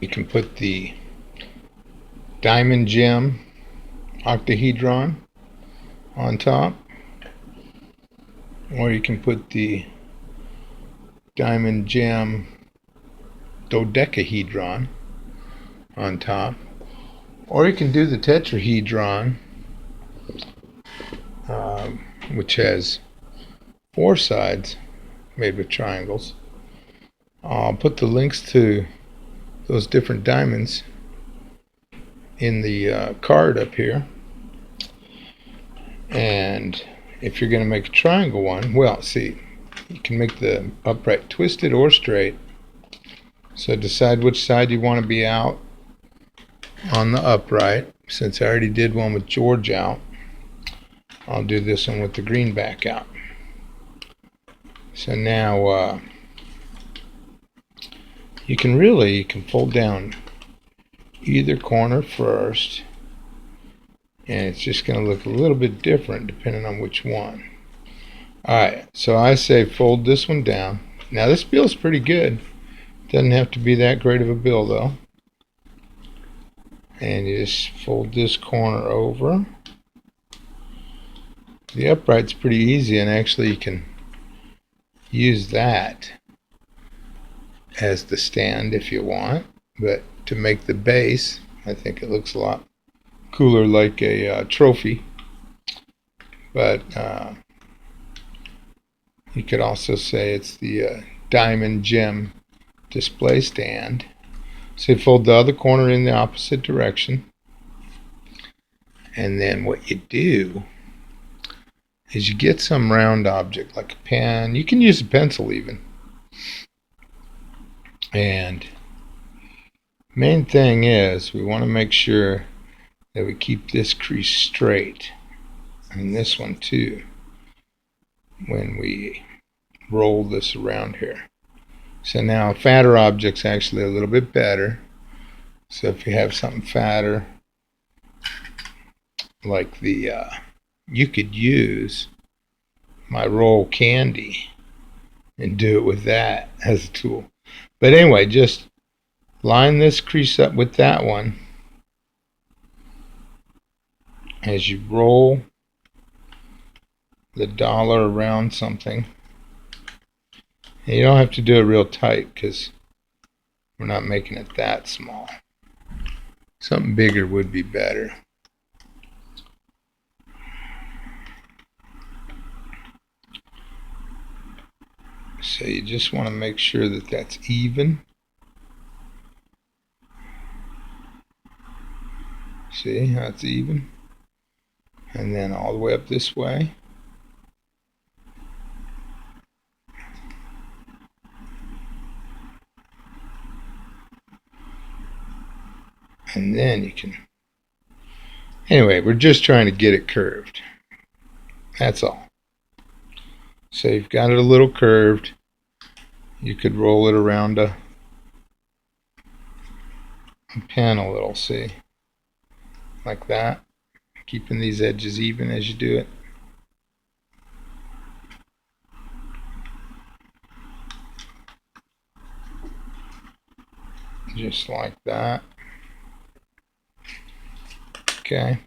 You can put the diamond gem octahedron on top, or you can put the diamond gem dodecahedron on top, or you can do the tetrahedron, which has 4 sides made with triangles. I'll put the links to those different diamonds in the card up here. And if you're going to make a triangle one, well, see, you can make the upright twisted or straight. So decide which side you want to be out on the upright. Since I already did one with George out, I'll do this one with the greenback out. So now you can fold down either corner first, and it's just going to look a little bit different depending on which one. Alright, so I say fold this one down. Now this bill's pretty good. Doesn't have to be that great of a bill though. And you just fold this corner over. The upright's pretty easy, and actually you can use that as the stand if you want, but to make the base, I think it looks a lot cooler like a trophy. But you could also say it's the diamond gem display stand. So you fold the other corner in the opposite direction, and then what you do is you get some round object like a pen. You can use a pencil even. And main thing is we want to make sure that we keep this crease straight, and this one too, when we roll this around here. So now fatter object's actually a little bit better. So if you have something fatter, like the you could use my roll candy and do it with that as a tool. But anyway, just line this crease up with that one as you roll the dollar around something. And you don't have to do it real tight because we're not making it that small. Something bigger would be better. So you just want to make sure that that's even. See how it's even? And then all the way up this way. And then you can, anyway, we're just trying to get it curved. That's all. So you've got it a little curved. You could roll it around a pen a little, see? Like that. Keeping these edges even as you do it. Just like that. Okay.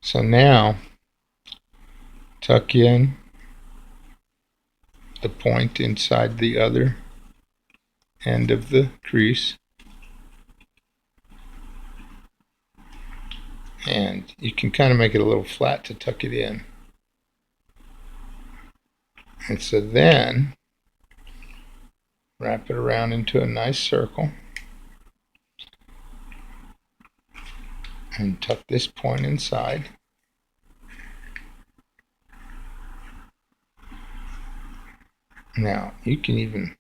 So now, tuck in the point inside the other end of the crease. And you can kind of make it a little flat to tuck it in. And so then, wrap it around into a nice circle. And tuck this point inside. Now, you can even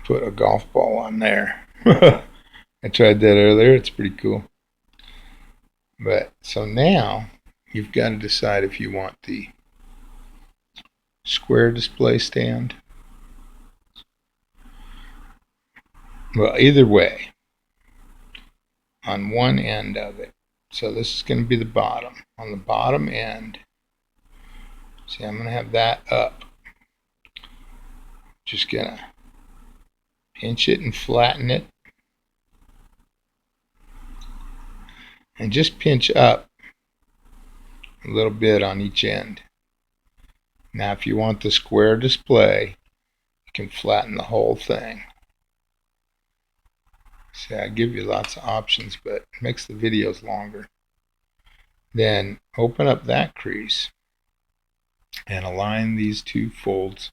put a golf ball on there. I tried that earlier. It's pretty cool. But so now you've got to decide if you want the square display stand. Well, either way, on one end of it. So this is going to be the bottom. On the bottom end, see, I'm going to have that up. Just going to pinch it and flatten it, and just pinch up a little bit on each end. Now if you want the square display, you can flatten the whole thing. See, I give you lots of options, but it makes the videos longer. Then open up that crease and align these two folds,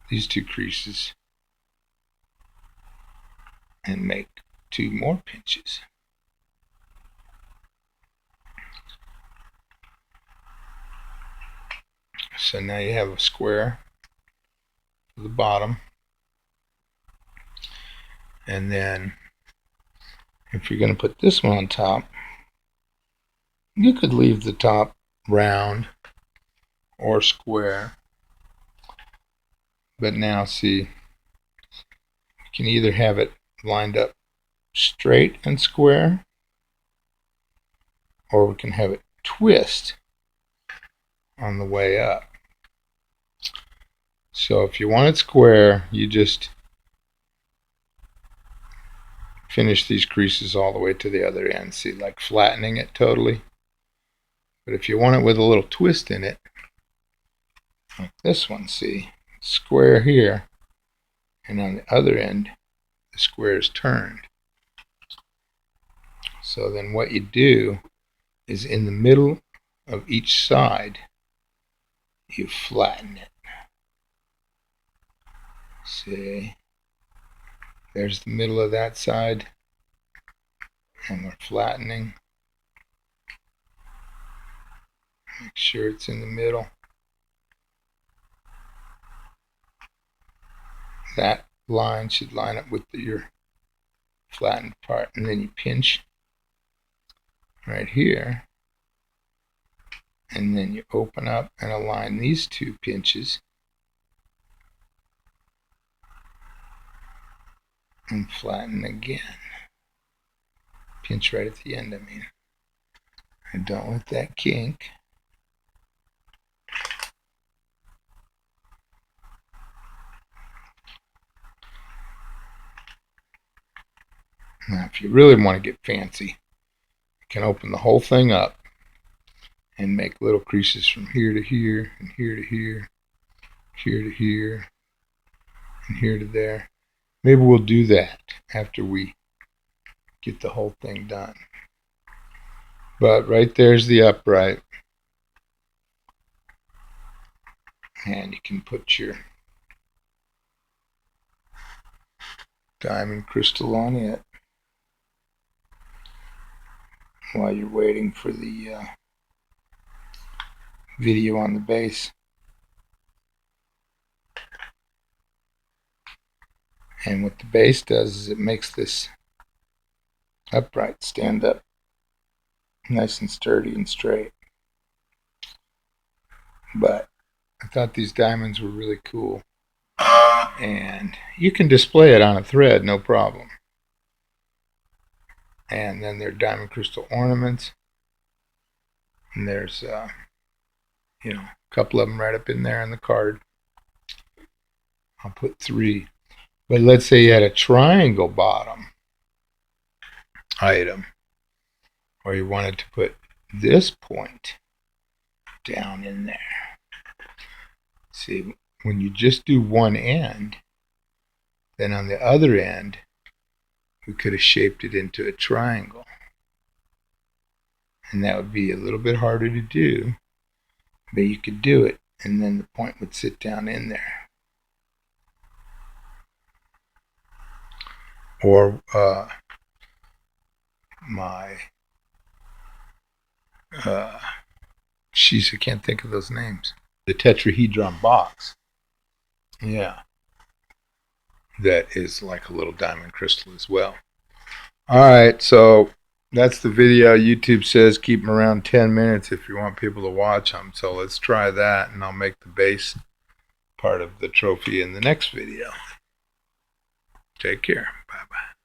these two creases, and make 2 more pinches. So now you have a square for the bottom. And then if you're going to put this one on top, you could leave the top round or square. But now see, you can either have it lined up straight and square, or we can have it twist on the way up. So if you want it square, you just finish these creases all the way to the other end. See, like flattening it totally. But if you want it with a little twist in it, like this one, see, square here, and on the other end, the square is turned. So then what you do is in the middle of each side, you flatten it. See, there's the middle of that side, and we're flattening. Make sure it's in the middle. That line should line up with your flattened part, and then you pinch right here, and then you open up and align these 2 pinches and flatten again. Pinch right at the end, I mean. And don't let that kink. Now if you really want to get fancy, you can open the whole thing up and make little creases from here to here, and here to here, here to here, and here to there. Maybe we'll do that after we get the whole thing done. But right there's the upright, and you can put your diamond crystal on it while you're waiting for the video on the base. And what the base does is it makes this upright stand up nice and sturdy and straight. But I thought these diamonds were really cool, and you can display it on a thread, no problem. And then there are diamond crystal ornaments, and there's a couple of them right up in there on the card. I'll put 3. But let's say you had a triangle bottom item, or you wanted to put this point down in there. See, when you just do one end, then on the other end, we could have shaped it into a triangle. And that would be a little bit harder to do, but you could do it, and then the point would sit down in there. Or I can't think of those names. The tetrahedron box. Yeah. That is like a little diamond crystal as well. Alright, so that's the video. YouTube says keep them around 10 minutes if you want people to watch them. So let's try that, and I'll make the base part of the trophy in the next video. Take care. Bye-bye.